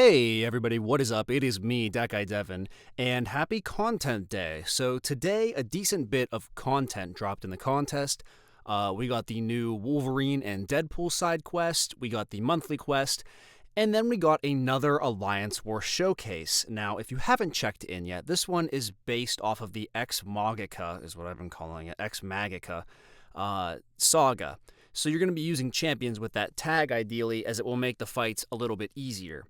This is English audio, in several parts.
Hey everybody, what is up? It is me, That Guy Devin, and happy Content Day. So today, a decent bit of content dropped in the contest. We got the new Wolverine and Deadpool side quest, we got the monthly quest, and then we got another Alliance War showcase. Now, if you haven't checked in yet, this one is based off of the Ex Magica, is what I've been calling it, Ex Magica saga. So you're going to be using champions with that tag ideally, as it will make the fights a little bit easier.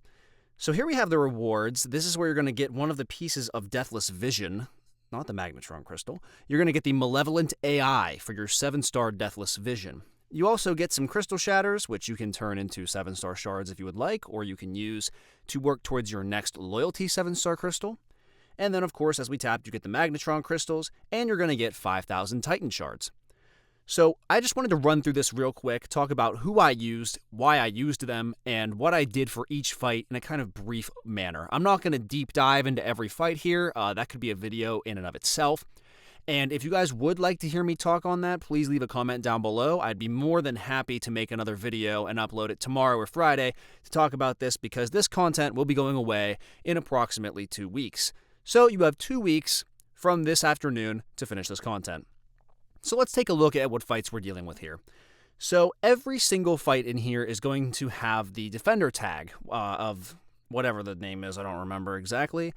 So here we have the rewards. This is where you're going to get one of the pieces of Deathless Vision, not the Magnetron Crystal. You're going to get the Malevolent AI for your 7-star Deathless Vision. You also get some Crystal Shatters, which you can turn into 7-star shards if you would like, or you can use to work towards your next Loyalty 7-star Crystal. And then, of course, as we tapped, you get the Magnetron Crystals, and you're going to get 5,000 Titan Shards. So I just wanted to run through this real quick, talk about who I used, why I used them, and what I did for each fight in a kind of brief manner. I'm not going to deep dive into every fight here. That could be a video in and of itself. And if you guys would like to hear me talk on that, please leave a comment down below. I'd be more than happy to make another video and upload it tomorrow or Friday to talk about this, because this content will be going away in approximately 2 weeks. So you have 2 weeks from this afternoon to finish this content. So let's take a look at what fights we're dealing with here. So every single fight in here is going to have the defender tag of whatever the name is. I don't remember exactly.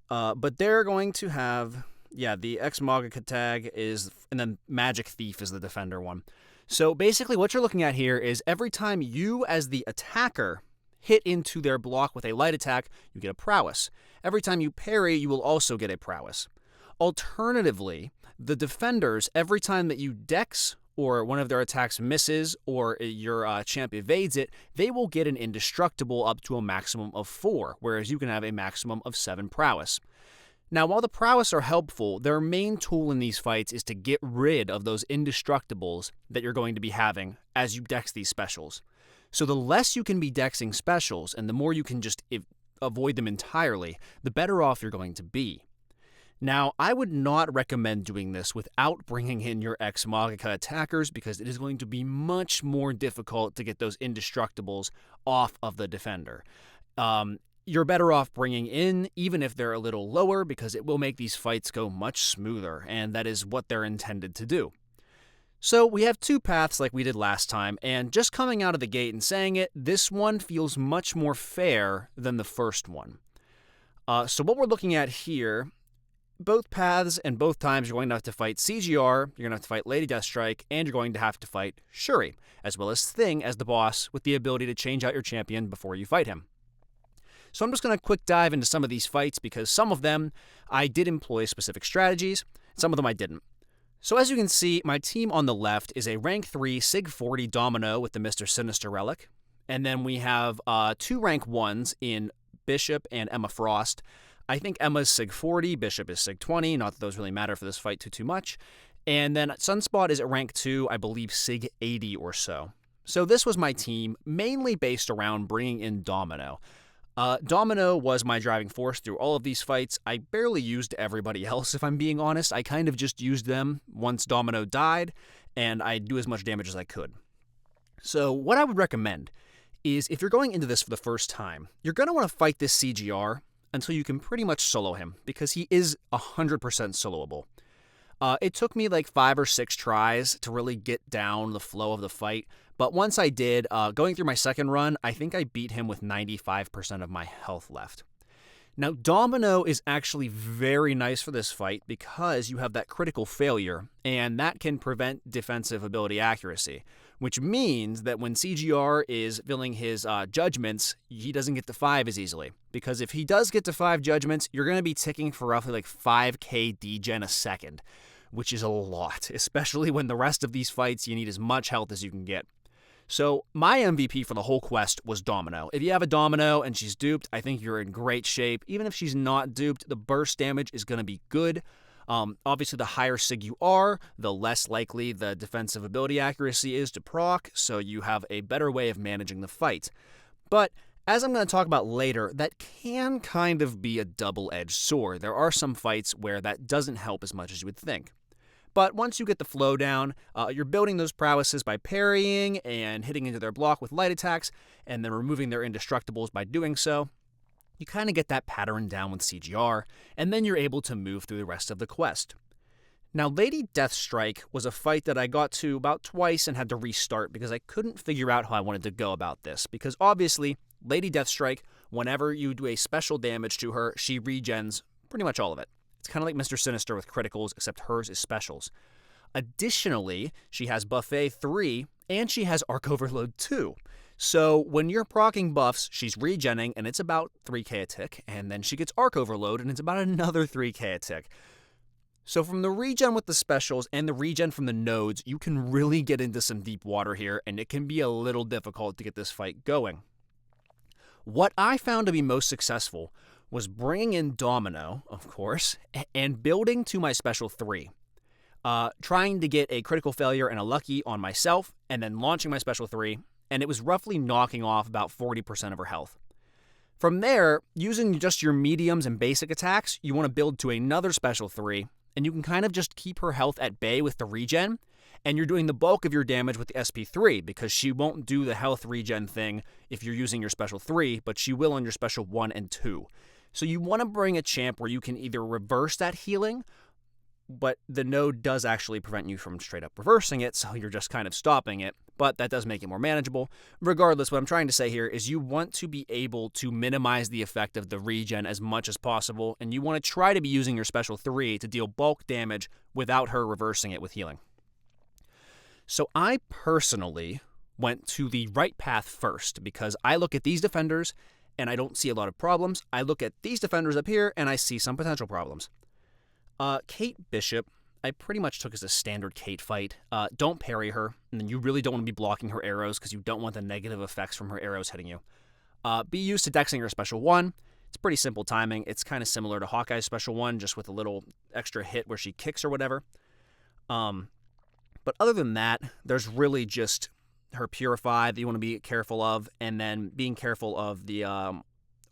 But they're going to have, the Ex Magica tag is, and then Magic Thief is the defender one. So basically what you're looking at here is every time you as the attacker hit into their block with a light attack, you get a prowess. Every time you parry, you will also get a prowess. Alternatively, the defenders, every time that you dex or one of their attacks misses or your champ evades it, they will get an indestructible up to a maximum of 4, whereas you can have a maximum of 7 prowess. Now, while the prowess are helpful, their main tool in these fights is to get rid of those indestructibles that you're going to be having as you dex these specials. So the less you can be dexing specials and the more you can just avoid them entirely, the better off you're going to be. Now, I would not recommend doing this without bringing in your Ex Magica attackers, because it is going to be much more difficult to get those indestructibles off of the defender. You're better off bringing in, even if they're a little lower, because it will make these fights go much smoother, and that is what they're intended to do. So we have 2 paths like we did last time, and just coming out of the gate and saying it, this one feels much more fair than the first one. So what we're looking at here, both paths and both times you're going to have to fight CGR, you're going to have to fight Lady Deathstrike, and you're going to have to fight Shuri, as well as Thing as the boss with the ability to change out your champion before you fight him. So I'm just going to quick dive into some of these fights, because some of them I did employ specific strategies, some of them I didn't. So as you can see, my team on the left is a rank 3 Sig 40 Domino with the Mr. Sinister Relic, and then we have 2 rank 1s in Bishop and Emma Frost. I think Emma's Sig 40, Bishop is Sig 20, not that those really matter for this fight too much. And then Sunspot is at rank 2, I believe Sig 80 or so. So this was my team, mainly based around bringing in Domino. Domino was my driving force through all of these fights. I barely used everybody else, if I'm being honest. I kind of just used them once Domino died, and I'd do as much damage as I could. So what I would recommend is, if you're going into this for the first time, you're going to want to fight this CGR until you can pretty much solo him, because he is 100% soloable. It took me like 5 or 6 tries to really get down the flow of the fight, but once I did, going through my second run, I think I beat him with 95% of my health left. Now, Domino is actually very nice for this fight because you have that critical failure, and that can prevent defensive ability accuracy, which means that when CGR is filling his judgments, he doesn't get to 5 as easily. Because if he does get to 5 judgments, you're going to be ticking for roughly like 5k degen a second, which is a lot, especially when the rest of these fights you need as much health as you can get. So my MVP for the whole quest was Domino. If you have a Domino and she's duped, I think you're in great shape. Even if she's not duped, the burst damage is going to be good. Obviously, the higher Sig you are, the less likely the defensive ability accuracy is to proc, so you have a better way of managing the fight. But as I'm going to talk about later, that can kind of be a double-edged sword. There are some fights where that doesn't help as much as you would think. But once you get the flow down, you're building those prowesses by parrying and hitting into their block with light attacks, and then removing their indestructibles by doing so. You kind of get that pattern down with CGR, and then you're able to move through the rest of the quest. Now, Lady Deathstrike was a fight that I got to about twice and had to restart because I couldn't figure out how I wanted to go about this. Because obviously, Lady Deathstrike, whenever you do a special damage to her, she regens pretty much all of it. It's kind of like Mr. Sinister with criticals, except hers is specials. Additionally, she has Buffet 3, and she has Arc Overload 2. So when you're proccing buffs, she's regenning, and it's about 3k a tick, and then she gets Arc Overload, and it's about another 3k a tick. So from the regen with the specials and the regen from the nodes, you can really get into some deep water here, and it can be a little difficult to get this fight going. What I found to be most successful was bringing in Domino, of course, and building to my special 3. Trying to get a critical failure and a lucky on myself, and then launching my special 3, and it was roughly knocking off about 40% of her health. From there, using just your mediums and basic attacks, you want to build to another special 3, and you can kind of just keep her health at bay with the regen, and you're doing the bulk of your damage with the SP3, because she won't do the health regen thing if you're using your special 3, but she will on your special 1 and 2. So you want to bring a champ where you can either reverse that healing, but the node does actually prevent you from straight up reversing it, so you're just kind of stopping it, but that does make it more manageable. Regardless, what I'm trying to say here is you want to be able to minimize the effect of the regen as much as possible, and you want to try to be using your special 3 to deal bulk damage without her reversing it with healing. So I personally went to the right path first, because I look at these defenders and I don't see a lot of problems. I look at these defenders up here and I see some potential problems. Kate Bishop, I pretty much took as a standard Kate fight. Don't parry her, and then you really don't want to be blocking her arrows because you don't want the negative effects from her arrows hitting you. Be used to dexing her special 1. It's pretty simple timing. It's kind of similar to Hawkeye's special 1, just with a little extra hit where she kicks or whatever. But other than that, there's really just her Purify that you want to be careful of, and then being careful of the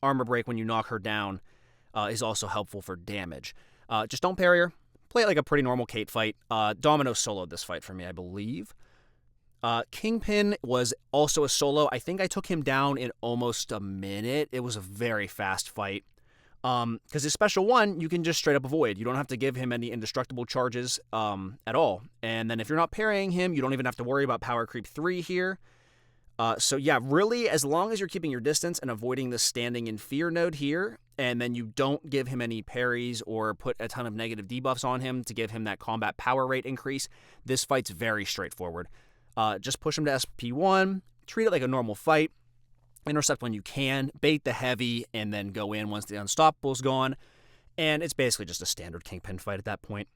armor break when you knock her down is also helpful for damage. Just don't parry her. Play it like a pretty normal Kate fight. Domino soloed this fight for me, I believe. Kingpin was also a solo. I think I took him down in almost a minute. It was a very fast fight. Because his special 1, you can just straight up avoid. You don't have to give him any indestructible charges at all. And then if you're not parrying him, you don't even have to worry about power creep 3 here. So yeah, really, as long as you're keeping your distance and avoiding the standing in fear node here, and then you don't give him any parries or put a ton of negative debuffs on him to give him that combat power rate increase, this fight's very straightforward. Just push him to SP1, treat it like a normal fight, intercept when you can, bait the heavy, and then go in once the Unstoppable's gone, and it's basically just a standard Kingpin fight at that point.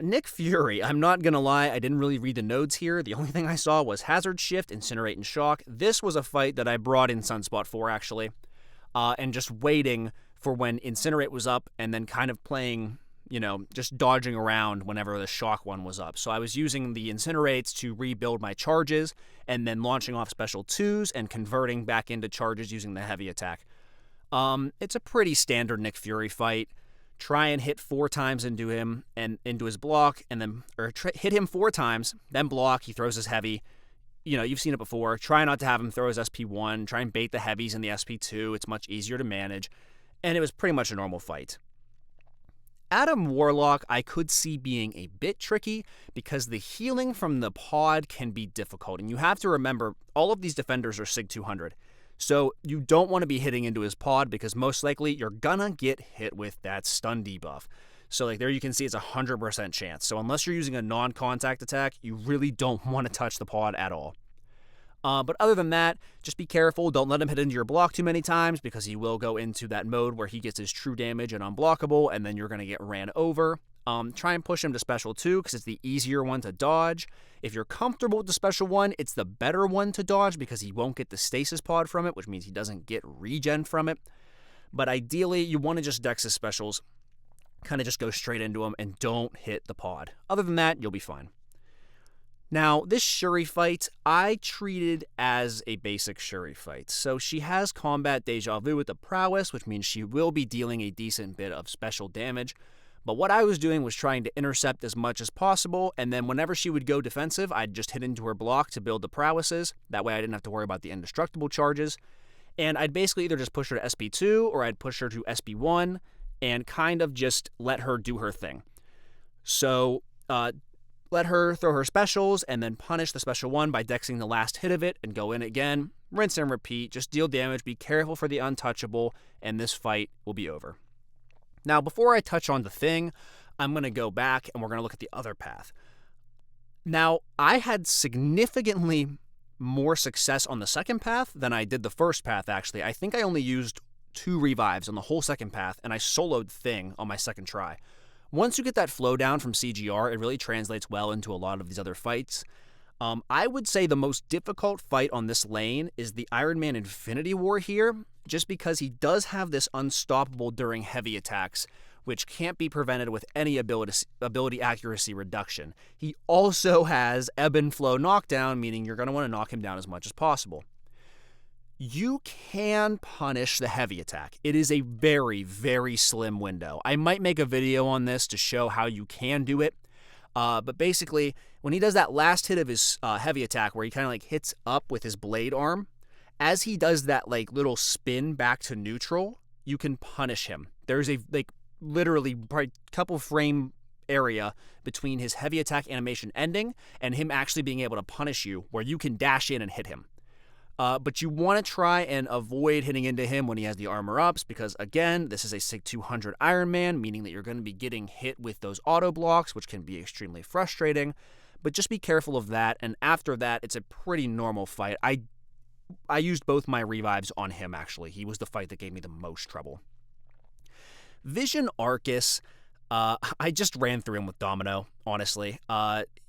Nick Fury, I'm not going to lie, I didn't really read the nodes here. The only thing I saw was Hazard Shift, Incinerate, and Shock. This was a fight that I brought in Sunspot 4, actually, and just waiting for when Incinerate was up and then kind of playing, just dodging around whenever the Shock one was up. So I was using the Incinerates to rebuild my charges and then launching off special 2s and converting back into charges using the heavy attack. It's a pretty standard Nick Fury fight. Try and hit 4 times into him and into his block, and then hit him 4 times, then block. He throws his heavy. You've seen it before. Try not to have him throw his SP1. Try and bait the heavies in the SP2. It's much easier to manage, and it was pretty much a normal fight. Adam Warlock I could see being a bit tricky because the healing from the pod can be difficult, and you have to remember all of these defenders are Sig 200. So you don't want to be hitting into his pod because most likely you're gonna get hit with that stun debuff. So there you can see it's a 100% chance. So unless you're using a non-contact attack, you really don't want to touch the pod at all. But other than that, just be careful. Don't let him hit into your block too many times because he will go into that mode where he gets his true damage and unblockable, and then you're going to get ran over. Try and push him to special 2 because it's the easier one to dodge. If you're comfortable with the special 1, it's the better one to dodge because he won't get the stasis pod from it, which means he doesn't get regen from it. But ideally, you want to just dex his specials, kind of just go straight into him and don't hit the pod. Other than that, you'll be fine. Now, this Shuri fight, I treated as a basic Shuri fight. So she has combat deja vu with the prowess, which means she will be dealing a decent bit of special damage. But what I was doing was trying to intercept as much as possible, and then whenever she would go defensive, I'd just hit into her block to build the prowesses. That way I didn't have to worry about the indestructible charges. And I'd basically either just push her to SP2 or I'd push her to SP1 and kind of just let her do her thing. So let her throw her specials and then punish the special one by dexing the last hit of it and go in again. Rinse and repeat. Just deal damage. Be careful for the untouchable, and this fight will be over. Now, before I touch on the thing, I'm going to go back and we're going to look at the other path. Now, I had significantly more success on the second path than I did the first path, actually. I think I only used 2 revives on the whole second path, and I soloed Thing on my second try. Once you get that flow down from CGR, it really translates well into a lot of these other fights. I would say the most difficult fight on this lane is the Iron Man Infinity War here, just because he does have this unstoppable during heavy attacks, which can't be prevented with any ability accuracy reduction. He also has ebb and flow knockdown, meaning you're going to want to knock him down as much as possible. You can punish the heavy attack. It is a very, very slim window. I might make a video on this to show how you can do it. But basically, when he does that last hit of his heavy attack where he kind of like hits up with his blade arm, as he does that like little spin back to neutral, you can punish him. There's a like literally probably couple frame area between his heavy attack animation ending and him actually being able to punish you where you can dash in and hit him. But you want to try and avoid hitting into him when he has the armor ups because, again, this is a SIG 200 Iron Man, meaning that you're going to be getting hit with those auto blocks, which can be extremely frustrating. But just be careful of that, and after that, it's a pretty normal fight. I used both my revives on him, actually. He was the fight that gave me the most trouble. Vision Arcus, I just ran through him with Domino, honestly.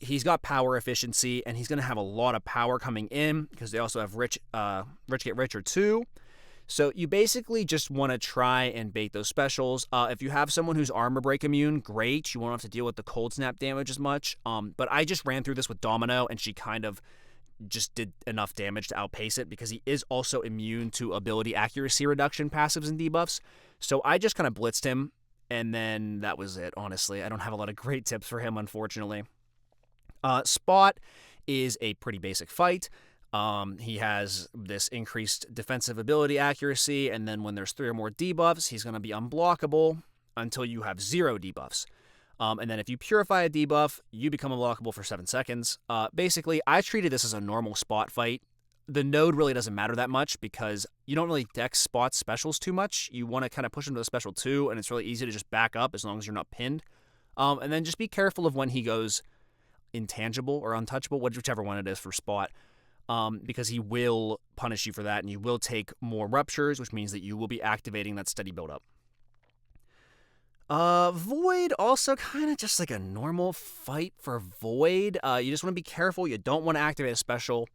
He's got power efficiency, and he's going to have a lot of power coming in because they also have Rich Get Richer too. So you basically just want to try and bait those specials. If you have someone who's armor break immune, great. You won't have to deal with the cold snap damage as much. But I just ran through this with Domino, and she kind of just did enough damage to outpace it because he is also immune to ability accuracy reduction passives and debuffs. So I just kind of blitzed him. And then that was it, honestly. I don't have a lot of great tips for him, unfortunately. Spot is a pretty basic fight. He has this increased defensive ability accuracy, and then when there's 3 or more debuffs, he's going to be unblockable until you have 0 debuffs. And then if you purify a debuff, you become unblockable for 7 seconds. Basically, I treated this as a normal Spot fight. The node really doesn't matter that much because you don't really dex Spot's specials too much. You want to kind of push him to the special 2, and it's really easy to just back up as long as you're not pinned. And then just be careful of when he goes intangible or untouchable, whichever one it is for Spot, because he will punish you for that, and you will take more ruptures, which means that you will be activating that steady buildup. Void, also kind of just like a normal fight for Void. You just want to be careful. You don't want to activate a special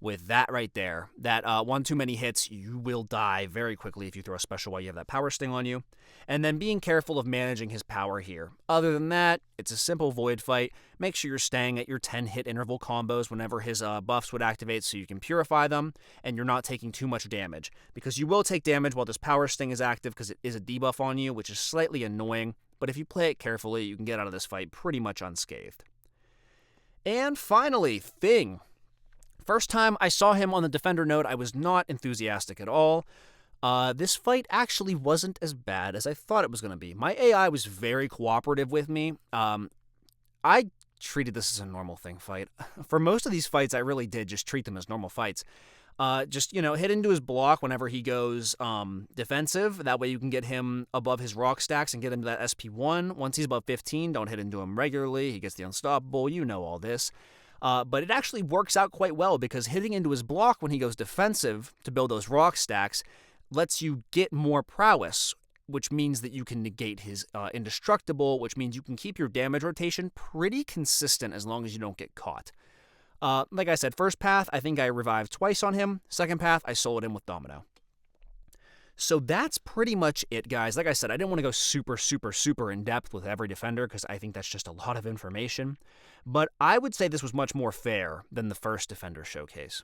with that right there. That one too many hits, you will die very quickly if you throw a special while you have that power sting on you. And then being careful of managing his power here. Other than that, it's a simple Void fight. Make sure you're staying at your 10-hit interval combos whenever his buffs would activate so you can purify them, and you're not taking too much damage. Because you will take damage while this power sting is active because it is a debuff on you, which is slightly annoying. But if you play it carefully, you can get out of this fight pretty much unscathed. And finally, Thing. First time I saw him on the Defender node, I was not enthusiastic at all. This fight actually wasn't as bad as I thought it was going to be. My AI was very cooperative with me. I treated this as a normal Thing fight. For most of these fights, I really did just treat them as normal fights. Just, hit into his block whenever he goes defensive. That way you can get him above his rock stacks and get him to that SP1. Once he's above 15, don't hit into him regularly. He gets the unstoppable. You know all this. But it actually works out quite well because hitting into his block when he goes defensive to build those rock stacks lets you get more prowess, which means that you can negate his indestructible, which means you can keep your damage rotation pretty consistent as long as you don't get caught. Like I said, first path, I think I revived twice on him. Second path, I soloed him with Domino. So that's pretty much it, guys. Like I said, I didn't want to go super in depth with every defender because I think that's just a lot of information. But I would say this was much more fair than the first Defender showcase.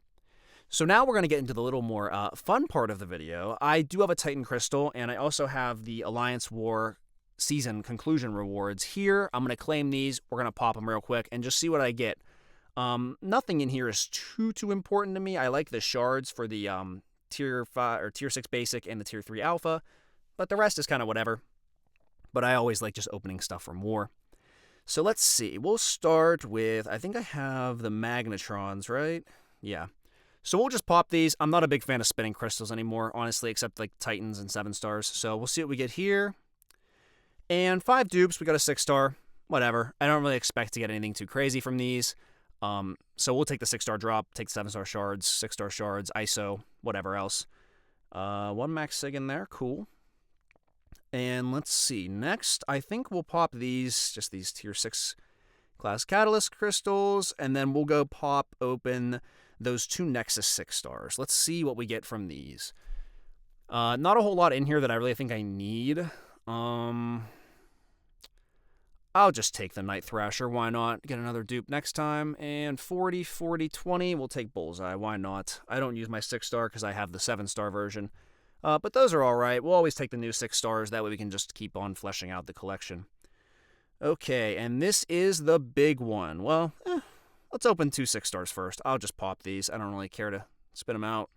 So now we're going to get into the little more fun part of the video. I do have a Titan Crystal, and I also have the Alliance War Season Conclusion rewards here. I'm going to claim these. We're going to pop them real quick and just see what I get. Nothing in here is too important to me. I like the shards for the tier 5 or tier 6 basic and the tier 3 alpha, but the rest is kind of whatever. But I always like just opening stuff for more. So let's see. We'll start with, I think I have the Magnetrons, right? Yeah. So we'll just pop these. I'm not a big fan of spinning crystals anymore, honestly, except like Titans and 7 stars. So we'll see what we get here. And 5 dupes. We got a 6 star. Whatever. I don't really expect to get anything too crazy from these. So we'll take the 6 star drop, take the 7 star shards, 6 star shards, ISO, whatever else. 1 max sig in there. Cool. And let's see. Next, I think we'll pop these, just these tier 6 class catalyst crystals, and then we'll go pop open those 2 Nexus 6 stars. Let's see what we get from these. Not a whole lot in here that I really think I need. I'll just take the Night Thrasher. Why not? Get another dupe next time. And 40, 40, 20. We'll take Bullseye. Why not? I don't use my 6 star because I have the 7 star version. But those are alright. We'll always take the new 6 stars. That way we can just keep on fleshing out the collection. Okay, and this is the big one. Well, let's open 2 6 stars first. I'll just pop these. I don't really care to spin them out.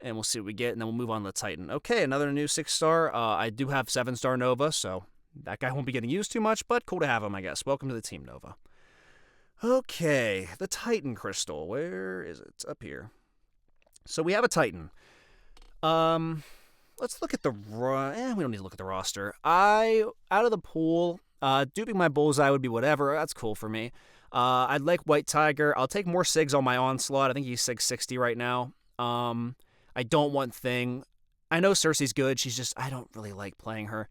And we'll see what we get, and then we'll move on to the Titan. Okay, another new 6 star. I do have 7 star Nova, so that guy won't be getting used too much, but cool to have him, I guess. Welcome to the team, Nova. Okay, the Titan crystal. Where is it? It's up here. So we have a Titan. Let's look at the we don't need to look at the roster. Out of the pool, duping my Bullseye would be whatever. That's cool for me. I'd like White Tiger. I'll take more SIGs on my Onslaught. I think he's SIG 60 right now. I don't want Thing. I know Cersei's good. She's just, I don't really like playing her.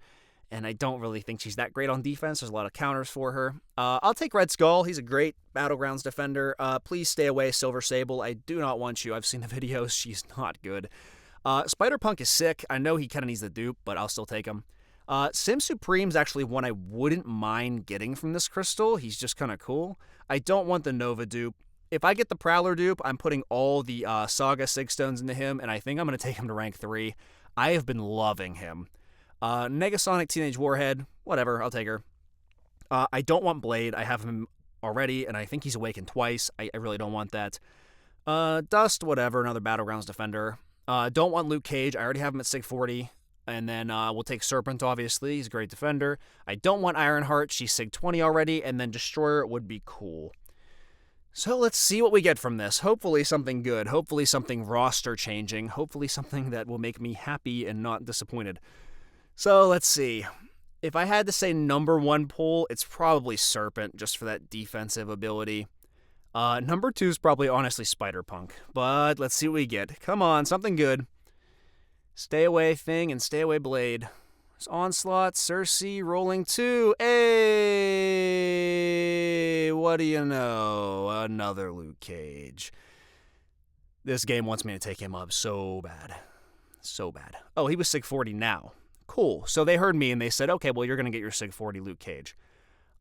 And I don't really think she's that great on defense. There's a lot of counters for her. I'll take Red Skull. He's a great Battlegrounds defender. Please stay away, Silver Sable. I do not want you. I've seen the videos. She's not good. Spider-Punk is sick. I know he kind of needs the dupe, but I'll still take him. Sim Supreme's actually one I wouldn't mind getting from this crystal. He's just kind of cool. I don't want the Nova dupe. If I get the Prowler dupe, I'm putting all the Saga Sig Stones into him, and I think I'm going to take him to rank 3. I have been loving him. Negasonic Teenage Warhead, whatever, I'll take her. I don't want Blade. I have him already, and I think he's awakened twice. I really don't want that. Dust, whatever, another Battlegrounds defender. Don't want Luke Cage. I already have him at Sig 40. And then we'll take Serpent, obviously. He's a great defender. I don't want Ironheart. She's Sig 20 already. And then Destroyer would be cool. So let's see what we get from this. Hopefully something good. Hopefully something roster changing. Hopefully something that will make me happy and not disappointed. So let's see. If I had to say number 1 pull, it's probably Serpent, just for that defensive ability. Number 2 is probably honestly Spider-Punk. But let's see what we get. Come on, something good. Stay away Thing and stay away Blade. There's Onslaught, Cersei, rolling 2. Hey, what do you know? Another Luke Cage. This game wants me to take him up so bad. So bad. Oh, he was Sig 40 now. Cool. So they heard me and they said, okay, well, you're going to get your Sig 40 Luke Cage.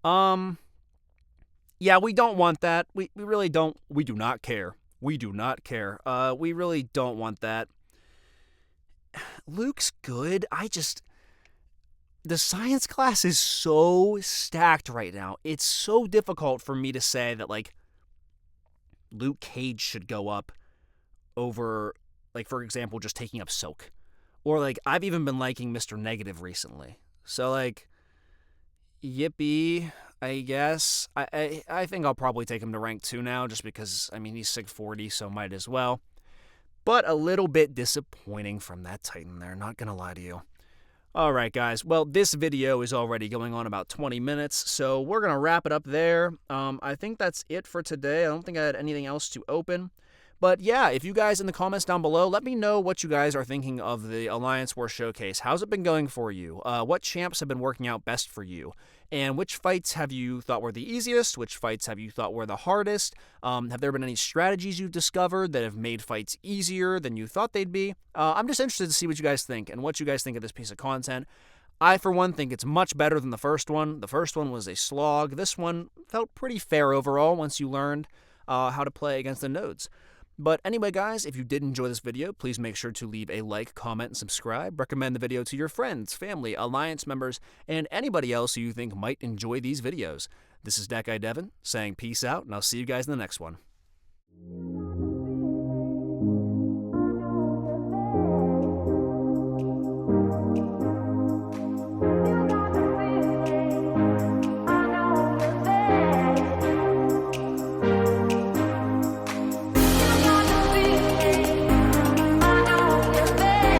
Yeah, we don't want that. We really don't. We do not care. We do not care. We really don't want that. Luke's good. The science class is so stacked right now. It's so difficult for me to say that, like, Luke Cage should go up over, like, for example, just taking up Soak. Or, like, I've even been liking Mr. Negative recently. So, like, yippee, I guess. I think I'll probably take him to rank 2 now, just because, I mean, he's Sig 40, so might as well. But a little bit disappointing from that Titan there, not gonna lie to you. Alright guys, well this video is already going on about 20 minutes, so we're gonna wrap it up there. I think that's it for today. I don't think I had anything else to open. But yeah, if you guys in the comments down below, let me know what you guys are thinking of the Alliance War Showcase. How's it been going for you? What champs have been working out best for you? And which fights have you thought were the easiest? Which fights have you thought were the hardest? Have there been any strategies you've discovered that have made fights easier than you thought they'd be? I'm just interested to see what you guys think and what you guys think of this piece of content. I, for one, think it's much better than the first one. The first one was a slog. This one felt pretty fair overall once you learned how to play against the nodes. But anyway, guys, if you did enjoy this video, please make sure to leave a like, comment, and subscribe. Recommend the video to your friends, family, Alliance members, and anybody else who you think might enjoy these videos. This is That Guy Devin saying peace out, and I'll see you guys in the next one.